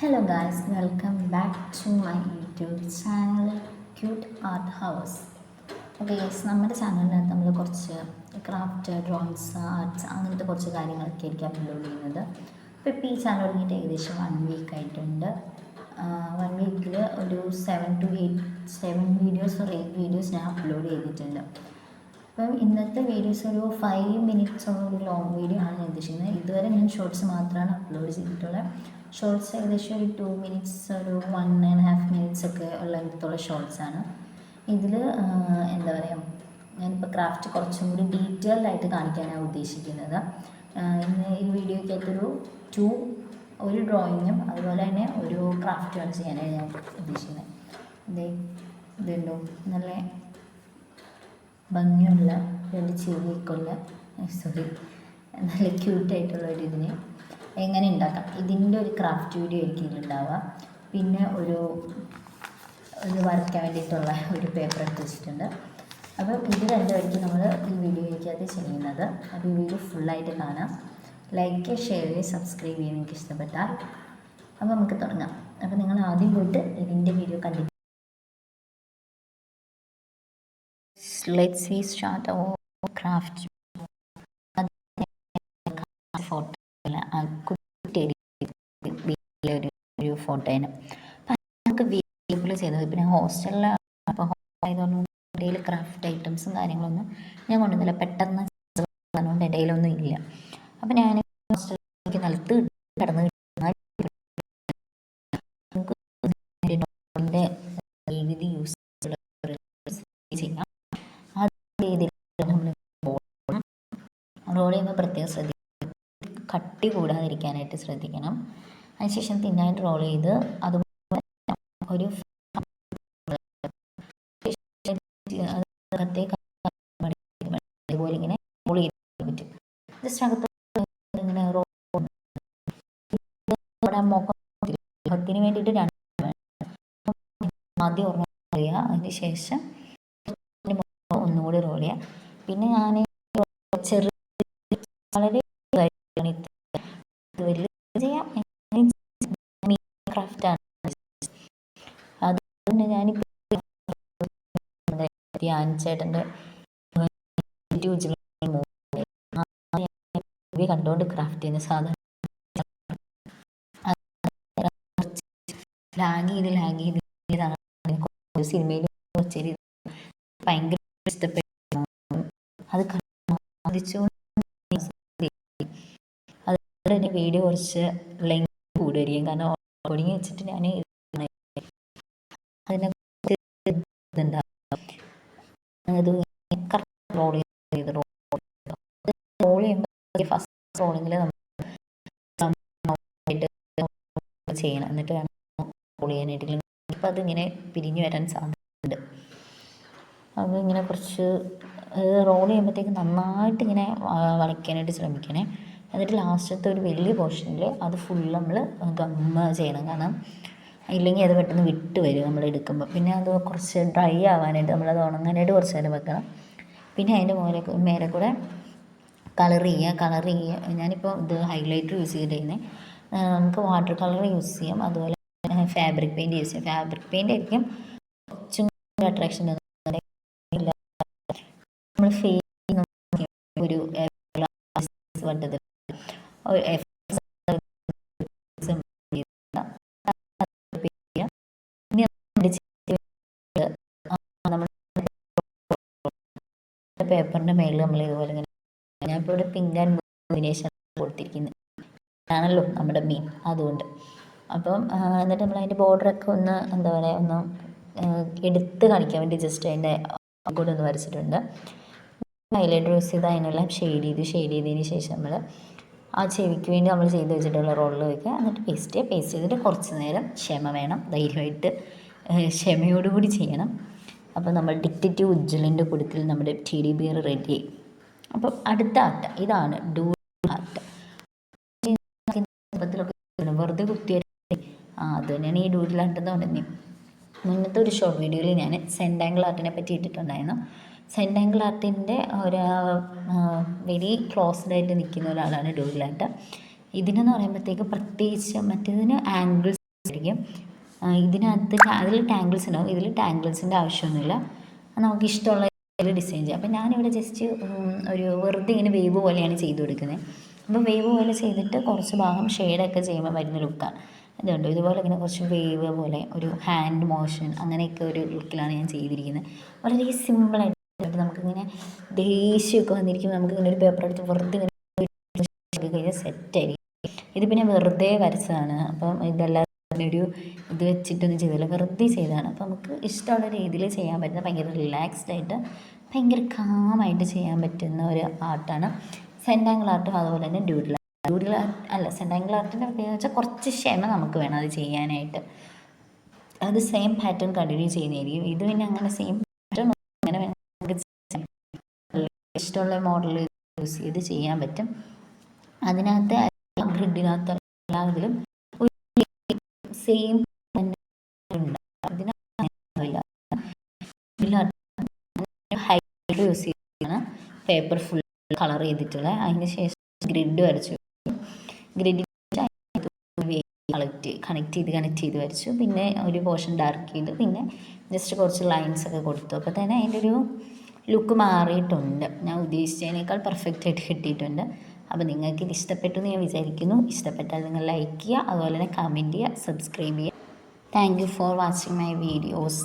Hello guys, welcome back to my YouTube channel Cute Art House. Okay yes, നമ്മുടെ ചാനലിനകത്ത് നമ്മൾ കുറച്ച് craft, drawings, arts അങ്ങനത്തെ കുറച്ച് കാര്യങ്ങളൊക്കെ ആയിരിക്കും അപ്ലോഡ് ചെയ്യുന്നത്. ഇപ്പോൾ ഈ ചാനൽ തുടങ്ങിയിട്ട് ഏകദേശം 1 വീക്ക് ആയിട്ടുണ്ട്. 1 വീക്കിൽ ഒരു 7 വീഡിയോസ് ഓർ 8 വീഡിയോസ് ഞാൻ അപ്ലോഡ് ചെയ്തിട്ടുണ്ട്. അപ്പം ഇന്നത്തെ വീഡിയോസ് ഒരു 5 മിനിറ്റ്സോളം ഒരു ലോങ് വീഡിയോ ആണ് ഞാൻ ഉദ്ദേശിക്കുന്നത്. ഇതുവരെ ഞാൻ ഷോർട്സ് മാത്രമാണ് അപ്ലോഡ് ചെയ്തിട്ടുള്ളത്. ഷോർട്സ് ഏകദേശം ഒരു 2 മിനിറ്റ്സ്, ഒരു 1.5 മിനിറ്റ്സ് ഒക്കെ ലെങ്ത്തുള്ള ഷോർട്സാണ്. ഇതിൽ എന്താ പറയുക, ഞാനിപ്പോൾ ക്രാഫ്റ്റ് കുറച്ചും കൂടി ഡീറ്റെയിൽഡ് ആയിട്ട് കാണിക്കാനാണ് ഉദ്ദേശിക്കുന്നത്. ഇന്ന് ഈ വീഡിയോയ്ക്കകത്തൊരു ഒരു ഡ്രോയിങ്ങും അതുപോലെ തന്നെ ഒരു ക്രാഫ്റ്റുമാണ് ചെയ്യാനാണ് ഞാൻ ഉദ്ദേശിക്കുന്നത്. ഇതുണ്ടോ, നല്ല ഭംഗിയുള്ള 2 ചെവിയൊക്കെയുള്ള നല്ല ക്യൂട്ടായിട്ടുള്ള ഒരു ഇതിനെ എങ്ങനെ ഉണ്ടാക്കാം, ഇതിൻ്റെ ഒരു ക്രാഫ്റ്റ് വീഡിയോ ആയിരിക്കും ഇതിലുണ്ടാവുക. പിന്നെ ഒരു വരയ്ക്കാൻ വേണ്ടിയിട്ടുള്ള ഒരു പേപ്പർ എടുത്ത് വെച്ചിട്ടുണ്ട്. അപ്പം ഇത് രണ്ടുമായിരിക്കും നമ്മൾ ഈ വീഡിയോയ്ക്കകത്ത് ചെയ്യുന്നത്. അപ്പോൾ ഈ വീഡിയോ ഫുള്ളായിട്ട് കാണാം. ലൈക്ക്, ഷെയർ, സബ്സ്ക്രൈബ് ചെയ്യാൻ എനിക്ക് ഇഷ്ടപ്പെട്ടാൽ. അപ്പോൾ നമുക്ക് തുടങ്ങാം. അപ്പോൾ നിങ്ങൾ ആദ്യം പോയിട്ട് ഇതിൻ്റെ വീഡിയോ കണ്ടിട്ട് let's see start our craft photo ഒരു ഫോട്ടോന് നമുക്ക് വീഡിയോയിൽ ചെയ്തത്. പിന്നെ ഹോസ്റ്റലിൽ അപ്പോൾ ആയതുകൊണ്ട് ഇടയിൽ ക്രാഫ്റ്റ് ഐറ്റംസും കാര്യങ്ങളൊന്നും ഞാൻ കൊണ്ടുവന്നില്ല, പെട്ടെന്ന് അതുകൊണ്ട് ഇടയിലൊന്നും ഇല്ല. അപ്പം ഞാൻ ഹോസ്റ്റലിലേക്ക് നിലത്ത് കിടന്ന് എഴുതി യൂസ് ചെയ്യാം. റോൾ ചെയ്യുമ്പോൾ പ്രത്യേകം ശ്രദ്ധിക്കണം, കട്ടി കൂടാതിരിക്കാനായിട്ട് ശ്രദ്ധിക്കണം. അതിനുശേഷം തിന്നായിട്ട് റോൾ ചെയ്ത് അതുപോലെ ഒരു അതുപോലെ ഇങ്ങനെ റോൾ ചെയ്യാൻ പറ്റും. ജസ്റ്റ് അകത്ത് ഇങ്ങനെ മുഖത്തിന് വേണ്ടിയിട്ട് ആദ്യം ഓർമ്മ ചെയ്യുക, അതിന് ശേഷം ഒന്നുകൂടി റോൾ ചെയ്യുക. പിന്നെ ഞാൻ ചെറിയ വളരെ ചെയ്യാം ക്രാഫ്റ്റാണ്. അതുകൊണ്ട് ഞാനിപ്പോൾ ചേട്ടൻ്റെ മൂവി കണ്ടുകൊണ്ട് ക്രാഫ്റ്റ് ചെയ്യുന്ന സാധാരണ ലാഗ് ചെയ്ത് സിനിമയിൽ വെച്ചൊരു ഭയങ്കര ഇഷ്ടപ്പെട്ടു. അത് അതുകൊണ്ട് തന്നെ വീഡിയോ കുറച്ച് ലെങ്ത് കൂടുമായിരിക്കും, കാരണം റെക്കോർഡിങ് വെച്ചിട്ട് ഞാൻ അതിനെ റോൾ ചെയ്യുമ്പോൾ ഫസ്റ്റ് റോളിങ്ങിൽ നമ്മൾ ചെയ്യണം, എന്നിട്ട് വേണം റോൾ ചെയ്യാനായിട്ട്. ഇപ്പം അതിങ്ങനെ പിരിഞ്ഞു വരാൻ സാധ്യതയുണ്ട്. അപ്പോൾ ഇങ്ങനെ കുറച്ച് റോൾ ചെയ്യുമ്പോഴത്തേക്ക് നന്നായിട്ട് ഇങ്ങനെ വളയ്ക്കാനായിട്ട് ശ്രമിക്കണേ. എന്നിട്ട് ലാസ്റ്റത്തെ ഒരു വലിയ പോർഷനിൽ അത് ഫുൾ നമ്മൾ ഗമ്മ ചെയ്യണം, കാരണം ഇല്ലെങ്കിൽ അത് പെട്ടെന്ന് വിട്ട് വരും നമ്മൾ എടുക്കുമ്പോൾ. പിന്നെ അത് കുറച്ച് ഡ്രൈ ആവാനായിട്ട് നമ്മളത് ഉണങ്ങാനായിട്ട് കുറച്ച് നേരം വെക്കണം. പിന്നെ അതിൻ്റെ മേലെ കൂടെ കളർ ചെയ്യുക. ഞാനിപ്പോൾ ഇത് ഹൈലൈറ്റർ യൂസ് ചെയ്തിട്ട് നമുക്ക് വാട്ടർ കളർ യൂസ് ചെയ്യാം, അതുപോലെ ഫാബ്രിക് പെയിൻറ്റ് യൂസ് ചെയ്യാം. ഫാബ്രിക് പെയിൻ്റ് ആയിരിക്കും കുറച്ചും അട്രാക്ഷൻ. നമ്മൾ ഒരു വട്ടത്തിൽ പേപ്പറിൻ്റെ മേളിൽ നമ്മൾ ഇതുപോലെ ഇങ്ങനെ, ഞാനിപ്പോൾ ഇവിടെ പിങ്ക് ആൻഡ് കോമ്പിനേഷൻ കൊടുത്തിരിക്കുന്നത് ആണല്ലോ നമ്മുടെ മീൻ, അതുകൊണ്ട്. അപ്പം എന്നിട്ട് നമ്മൾ അതിൻ്റെ ബോർഡറൊക്കെ ഒന്ന് എന്താ പറയുക, ഒന്ന് എടുത്ത് കാണിക്കാൻ വേണ്ടി ജസ്റ്റ് അതിൻ്റെ കൂടെ ഒന്ന് വരച്ചിട്ടുണ്ട്. ഹൈലൈറ്റർ യൂസ് ചെയ്ത് അതിനെല്ലാം ഷെയ്ഡ് ചെയ്തതിന് ശേഷം നമ്മൾ ആ ചെവിക്ക് വേണ്ടി നമ്മൾ ചെയ്ത് വെച്ചിട്ടുള്ള റോളിൽ വയ്ക്കുക. എന്നിട്ട് പേസ്റ്റ് ചെയ്തിട്ട് കുറച്ച് നേരം ക്ഷമ വേണം, ധൈര്യമായിട്ട് ക്ഷമയോടുകൂടി ചെയ്യണം. അപ്പോൾ നമ്മൾ ഡിറ്റക്റ്റീവ് ഉജ്ജ്വലിൻ്റെ കൂട്ടത്തിൽ നമ്മുടെ ടെഡി ബിയർ റെഡി. അപ്പം അടുത്ത ആർട്ട് ഇതാണ് ഡൂഡിൽ ആർട്ട്. വെറുതെ കുത്തിയ അത് തന്നെയാണ് ഈ ഡൂഡിൽ ആർട്ട് എന്ന് പറയുന്നത്. മുന്നത്തെ ഒരു ഷോർട്ട് വീഡിയോയിൽ ഞാൻ സെൻറ്റാങ്കിൾ ആർട്ടിനെ പറ്റി ഇട്ടിട്ടുണ്ടായിരുന്നു. സെൻറ്റാങ്കിൾ ആർട്ടിൻ്റെ ഒരു വെരി ക്ലോസ്ഡ് ആയിട്ട് നിൽക്കുന്ന ഒരാളാണ് ഡൂഡിൽ ആർട്ട്. ഇതിനെന്ന് പറയുമ്പോഴത്തേക്ക് പ്രത്യേകിച്ച് മറ്റേതിന് ആംഗിൾസ് ആയിരിക്കും. ഇതിനകത്ത് അതിൽ ടാങ്കിൾസ് ഉണ്ടാവും, ഇതിൽ ടാങ്കിൾസിൻ്റെ ആവശ്യമൊന്നുമില്ല. നമുക്ക് ഇഷ്ടമുള്ള ഡിസൈൻ ചെയ്യാം. അപ്പം ഞാനിവിടെ ജസ്റ്റ് ഒരു വെറുതെ ഇങ്ങനെ വേവ് പോലെയാണ് ചെയ്ത് കൊടുക്കുന്നത്. അപ്പോൾ വേവ് പോലെ ചെയ്തിട്ട് കുറച്ച് ഭാഗം ഷെയ്ഡൊക്കെ ചെയ്യുമ്പോൾ വരുന്ന ലുക്കാണ്. അതുകൊണ്ട് ഇതുപോലെ ഇങ്ങനെ കുറച്ച് വേവ് പോലെ ഒരു ഹാൻഡ് മോഷൻ അങ്ങനെയൊക്കെ ഒരു ലുക്കിലാണ് ഞാൻ ചെയ്തിരിക്കുന്നത്. വളരെ സിമ്പിളായിട്ട് നമുക്കിങ്ങനെ ദേഷ്യമൊക്കെ വന്നിരിക്കുമ്പോൾ നമുക്കിങ്ങനെ ഒരു പേപ്പർ എടുത്ത് വെറുതെ ഇങ്ങനെ കഴിഞ്ഞാൽ സെറ്റായിരിക്കും. ഇത് പിന്നെ വെറുതെ വരച്ചതാണ്. അപ്പം ഇതെല്ലാം ഒരു ഇത് വെച്ചിട്ടൊന്നും ചെയ്തില്ല, വെറുതെ ചെയ്തതാണ്. അപ്പോൾ നമുക്ക് ഇഷ്ടമുള്ള രീതിയിൽ ചെയ്യാൻ പറ്റുന്ന ഭയങ്കര റിലാക്സ്ഡ് ആയിട്ട് ഭയങ്കര കാമായിട്ട് ചെയ്യാൻ പറ്റുന്ന ഒരു ആർട്ടാണ് സെൻറ്റാങ്കിൾ ആർട്ടും. അതുപോലെ തന്നെ ഡൂഡിൽ ആർട്ട് അല്ല, സെൻറ്റാങ്കിൾ ആർട്ടിൻ്റെ പ്രത്യേകത വെച്ചാൽ കുറച്ച് ക്ഷമ നമുക്ക് വേണം അത് ചെയ്യാനായിട്ട്. അത് സെയിം പാറ്റേൺ കണ്ടിന്യൂ ചെയ്യുന്നതായിരിക്കും. ഇത് പിന്നെ അങ്ങനെ സെയിം പാറ്റേൺ അങ്ങനെ ഇഷ്ടമുള്ള മോഡൽ യൂസ് ചെയ്ത് ചെയ്യാൻ പറ്റും. അതിനകത്ത് ഗ്രിഡിനകത്ത് എല്ലാത്തിലും സെയിം ഹൈലൈറ്റ് യൂസ് ചെയ്താണ് പേപ്പർ ഫുൾ കളർ ചെയ്തിട്ടുള്ള. അതിന് ശേഷം ഗ്രിഡ് വരച്ചു. ഗ്രിഡ് കണക്ട് ചെയ്ത് വരച്ചു. പിന്നെ ഒരു പോർഷൻ ഡാർക്ക് ചെയ്തു. പിന്നെ ജസ്റ്റ് കുറച്ച് ലൈൻസ് ഒക്കെ കൊടുത്തു. അപ്പോൾ തന്നെ അതിൻ്റെ ഒരു ലുക്ക് മാറിയിട്ടുണ്ട്. ഞാൻ ഉദ്ദേശിച്ചതിനേക്കാൾ പെർഫെക്റ്റ് ആയിട്ട് കിട്ടിയിട്ടുണ്ട്. അപ്പോൾ നിങ്ങൾക്ക് ഇത് ഇഷ്ടപ്പെട്ടു എന്ന് ഞാൻ വിചാരിക്കുന്നു. ഇഷ്ടപ്പെട്ടാൽ നിങ്ങൾ ലൈക്ക് ചെയ്യുക, അതുപോലെ തന്നെ കമൻറ്റ് ചെയ്യുക, സബ്സ്ക്രൈബ് ചെയ്യുക. Thank you for watching my videos.